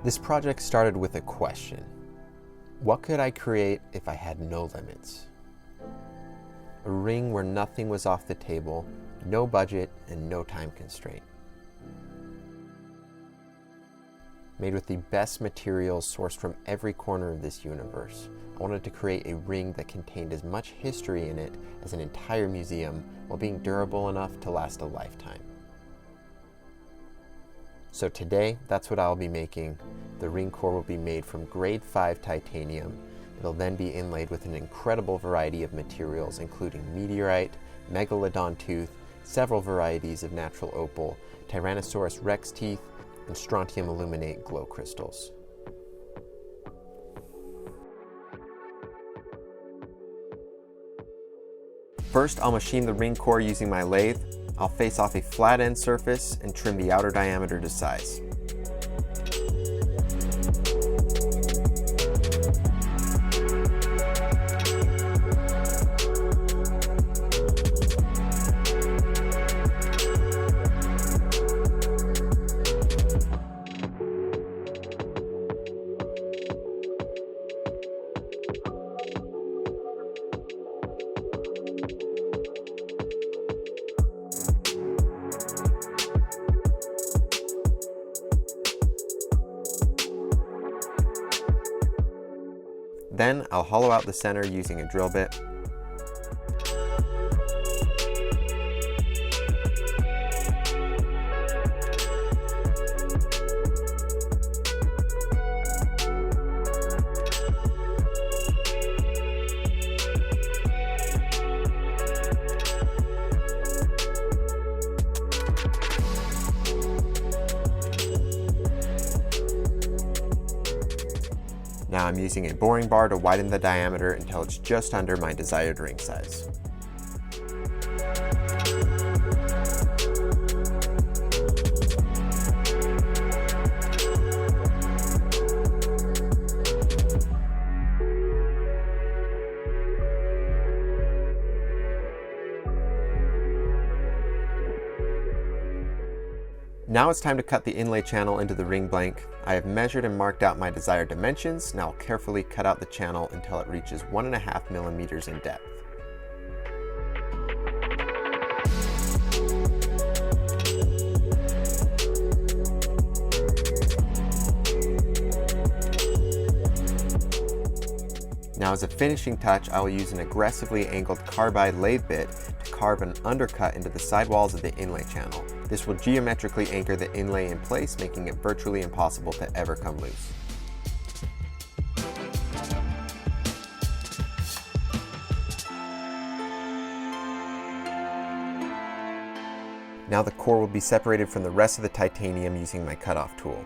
This project started with a question. What could I create if I had no limits? A ring where nothing was off the table, no budget, and no time constraint. Made with the best materials sourced from every corner of this universe, I wanted to create a ring that contained as much history in it as an entire museum while being durable enough to last a lifetime. So today, that's what I'll be making. The ring core will be made from grade 5 titanium. It'll then be inlaid with an incredible variety of materials, including meteorite, Megalodon Tooth, several varieties of natural opal, TRex teeth, and strontium aluminate glow crystals. First, I'll machine the ring core using my lathe. I'll face off a flat end surface and trim the outer diameter to size. Then I'll hollow out the center using a drill bit. Now I'm using a boring bar to widen the diameter until it's just under my desired ring size. Now it's time to cut the inlay channel into the ring blank. I have measured and marked out my desired dimensions. Now I'll carefully cut out the channel until it reaches 1.5 millimeters in depth. Now as a finishing touch, I will use an aggressively angled carbide lathe bit to carve an undercut into the sidewalls of the inlay channel. This will geometrically anchor the inlay in place, making it virtually impossible to ever come loose. Now the core will be separated from the rest of the titanium using my cutoff tool.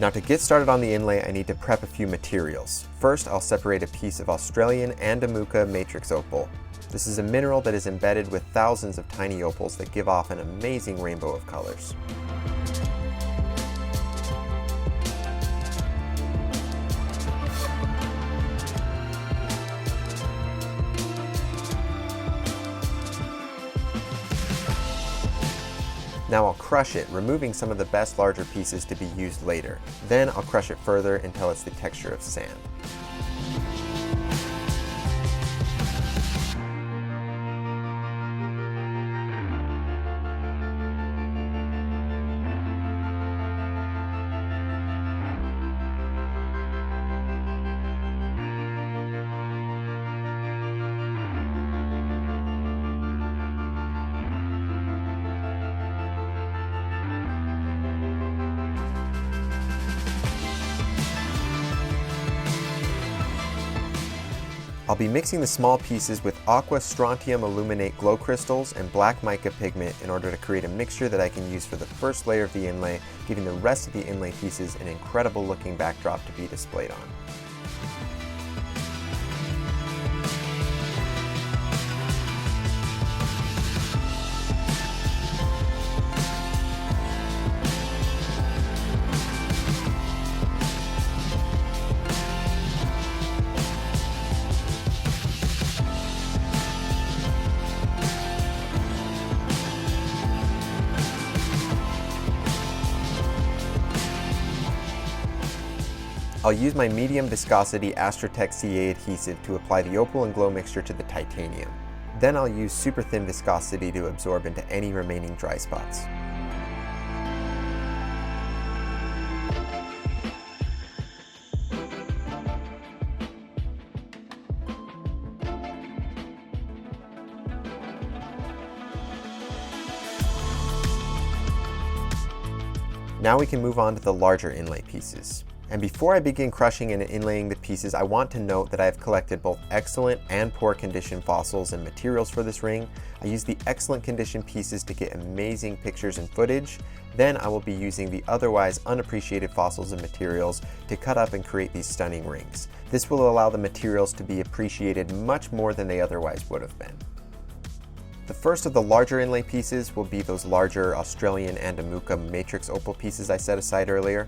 Now to get started on the inlay, I need to prep a few materials. First, I'll separate a piece of Australian Andamuka matrix opal. This is a mineral that is embedded with thousands of tiny opals that give off an amazing rainbow of colors. Now I'll crush it, removing some of the best larger pieces to be used later. Then I'll crush it further until it's the texture of sand. I'll be mixing the small pieces with aqua strontium aluminate glow crystals and black mica pigment in order to create a mixture that I can use for the first layer of the inlay, giving the rest of the inlay pieces an incredible looking backdrop to be displayed on. I'll use my medium viscosity Astrotex CA adhesive to apply the opal and glow mixture to the titanium. Then I'll use super thin viscosity to absorb into any remaining dry spots. Now we can move on to the larger inlay pieces. And before I begin crushing and inlaying the pieces, I want to note that I have collected both excellent and poor condition fossils and materials for this ring. I use the excellent condition pieces to get amazing pictures and footage. Then I will be using the otherwise unappreciated fossils and materials to cut up and create these stunning rings. This will allow the materials to be appreciated much more than they otherwise would have been. The first of the larger inlay pieces will be those larger Australian Andamuka matrix opal pieces I set aside earlier.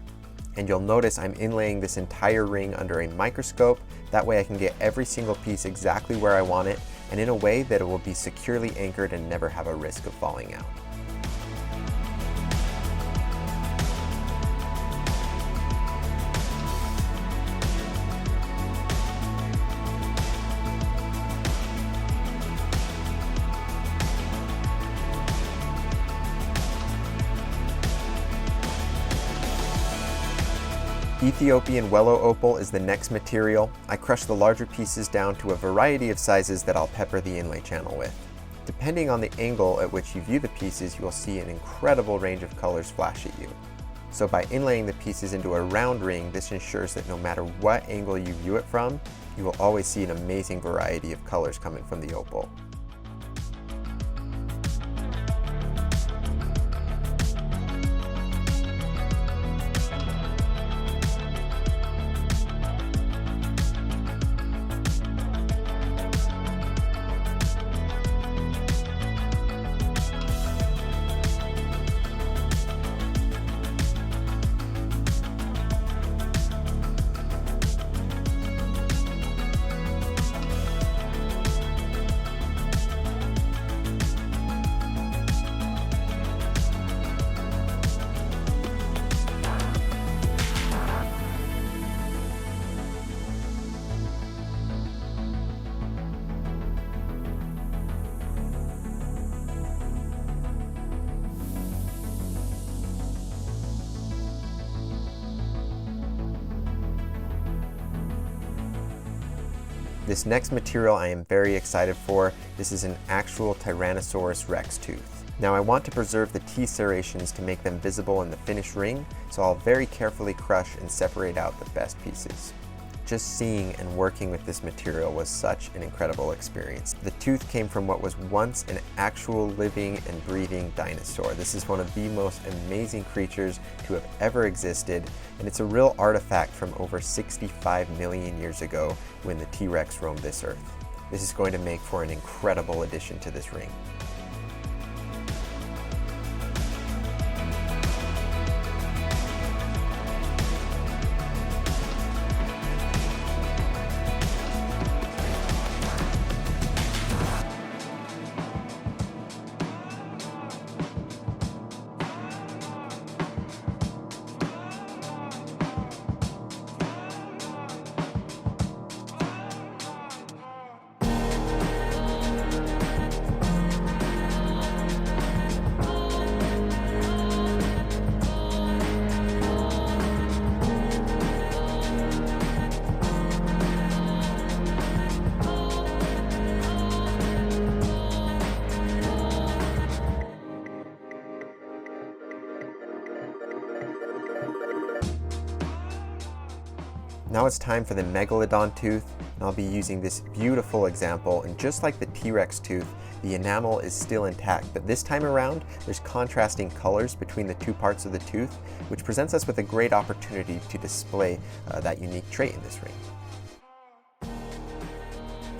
And you'll notice I'm inlaying this entire ring under a microscope. That way I can get every single piece exactly where I want it, and in a way that it will be securely anchored and never have a risk of falling out. Ethiopian Wellow Opal is the next material. I crushed the larger pieces down to a variety of sizes that I'll pepper the inlay channel with. Depending on the angle at which you view the pieces, you will see an incredible range of colors flash at you. So by inlaying the pieces into a round ring, this ensures that no matter what angle you view it from, you will always see an amazing variety of colors coming from the opal. This next material I am very excited for. This is an actual Tyrannosaurus Rex tooth. Now I want to preserve the teeth serrations to make them visible in the finished ring, so I'll very carefully crush and separate out the best pieces. Just seeing and working with this material was such an incredible experience. The tooth came from what was once an actual living and breathing dinosaur. This is one of the most amazing creatures to have ever existed, and it's a real artifact from over 65 million years ago when the T-Rex roamed this earth. This is going to make for an incredible addition to this ring. Now it's time for the Megalodon Tooth, and I'll be using this beautiful example, and just like the TRex Tooth, the enamel is still intact, but this time around, there's contrasting colors between the two parts of the tooth, which presents us with a great opportunity to display that unique trait in this ring.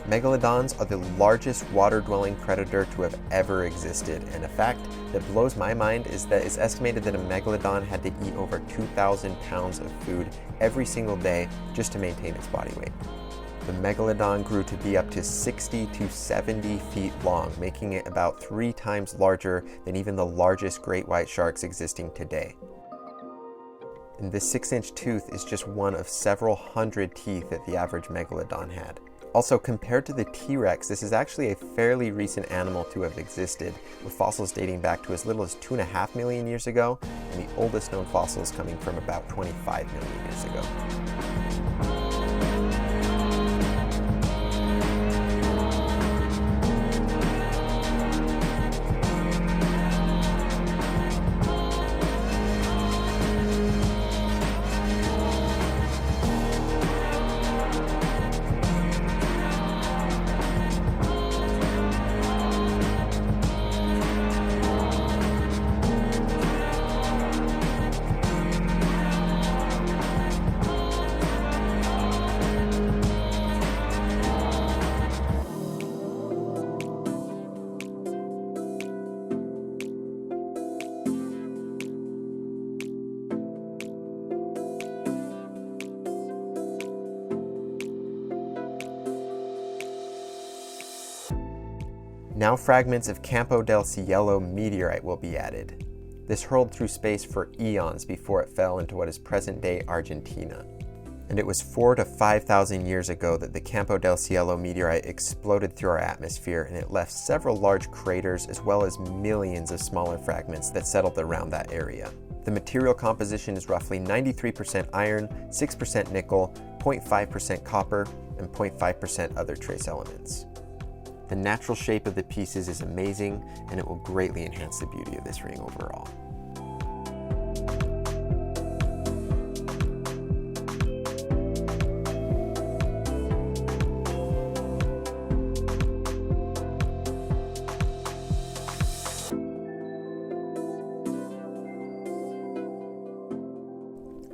Megalodons are the largest water-dwelling predator to have ever existed, and a fact that blows my mind is that it's estimated that a megalodon had to eat over 2,000 pounds of food every single day just to maintain its body weight. The megalodon grew to be up to 60 to 70 feet long, making it about 3 times larger than even the largest great white sharks existing today. And this 6-inch tooth is just one of several hundred teeth that the average Megalodon had. Also, compared to the T-Rex, this is actually a fairly recent animal to have existed, with fossils dating back to as little as 2.5 million years ago, and the oldest known fossils coming from about 25 million years ago. Now fragments of Campo del Cielo meteorite will be added. This hurled through space for eons before it fell into what is present-day Argentina. And it was 4,000 to 5,000 years ago that the Campo del Cielo meteorite exploded through our atmosphere, and it left several large craters as well as millions of smaller fragments that settled around that area. The material composition is roughly 93% iron, 6% nickel, 0.5% copper, and 0.5% other trace elements. The natural shape of the pieces is amazing, and it will greatly enhance the beauty of this ring overall.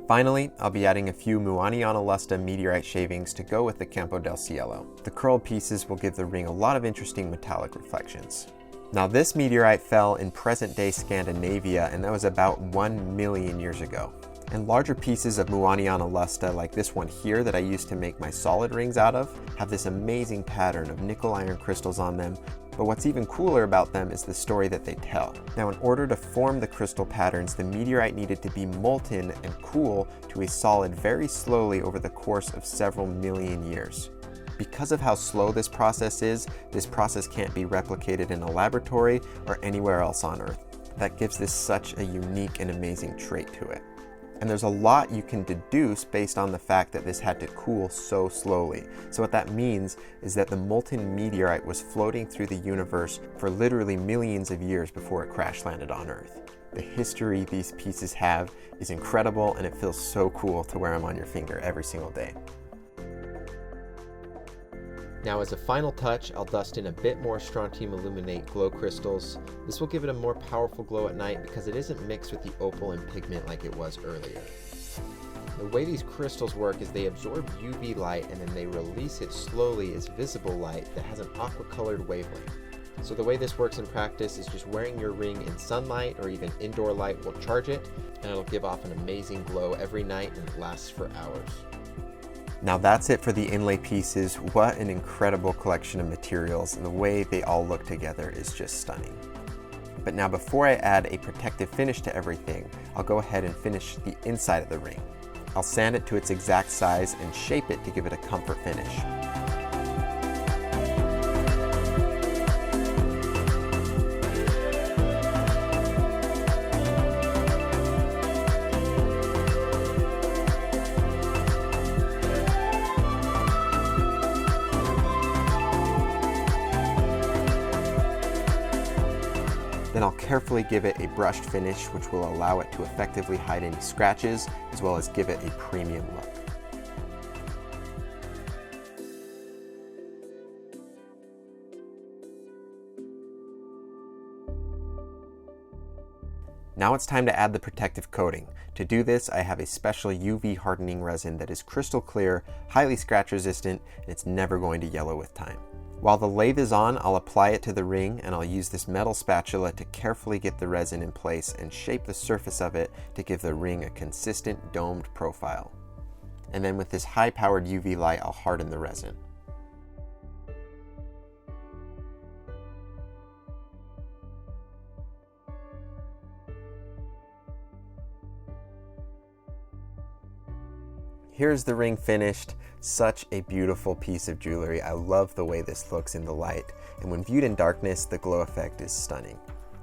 Finally, I'll be adding a few Muonianalusta meteorite shavings to go with the Campo del Cielo. The curled pieces will give the ring a lot of interesting metallic reflections. Now this meteorite fell in present-day Scandinavia, and that was about 1 million years ago. And larger pieces of Muonianalusta, like this one here that I used to make my solid rings out of, have this amazing pattern of nickel iron crystals on them. But what's even cooler about them is the story that they tell. Now, in order to form the crystal patterns, the meteorite needed to be molten and cool to a solid very slowly over the course of several million years. Because of how slow this process is, this process can't be replicated in a laboratory or anywhere else on Earth. That gives this such a unique and amazing trait to it. And there's a lot you can deduce based on the fact that this had to cool so slowly. So what that means is that the molten meteorite was floating through the universe for literally millions of years before it crash landed on Earth. The history these pieces have is incredible, and it feels so cool to wear them on your finger every single day. Now, as a final touch, I'll dust in a bit more strontium illuminate glow crystals. This will give it a more powerful glow at night because it isn't mixed with the opal and pigment like it was earlier. The way these crystals work is they absorb UV light and then they release it slowly as visible light that has an aqua-colored wavelength. So the way this works in practice is just wearing your ring in sunlight or even indoor light will charge it, and it'll give off an amazing glow every night, and it lasts for hours. Now that's it for the Inlay pieces. What an incredible collection of materials, and the way they all look together is just stunning. But now before I add a protective finish to everything, I'll go ahead and finish the inside of the ring. I'll sand it to its exact size and shape it to give it a comfort finish. Then I'll carefully give it a brushed finish, which will allow it to effectively hide any scratches, as well as give it a premium look. Now it's time to add the protective coating. To do this, I have a special UV hardening resin that is crystal clear, highly scratch resistant, and it's never going to yellow with time. While the lathe is on, I'll apply it to the ring, and I'll use this metal spatula to carefully get the resin in place and shape the surface of it to give the ring a consistent domed profile. And then with this high-powered UV light, I'll harden the resin. Here's the ring finished. Such a beautiful piece of jewelry. I love the way this looks in the light, and when viewed in darkness, the glow effect is stunning.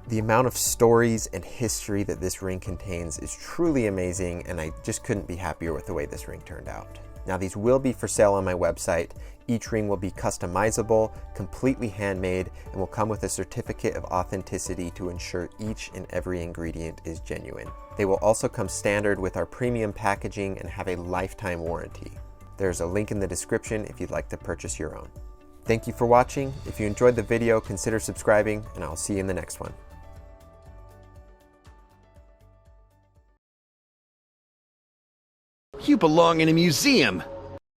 The amount of stories and history that this ring contains is truly amazing, and I just couldn't be happier with the way this ring turned out. Now, these will be for sale on my website. Each ring will be customizable, completely handmade, and will come with a certificate of authenticity to ensure each and every ingredient is genuine. They will also come standard with our premium packaging and have a lifetime warranty. There's a link in the description if you'd like to purchase your own. Thank you for watching. If you enjoyed the video, consider subscribing, and I'll see you in the next one. You belong in a museum.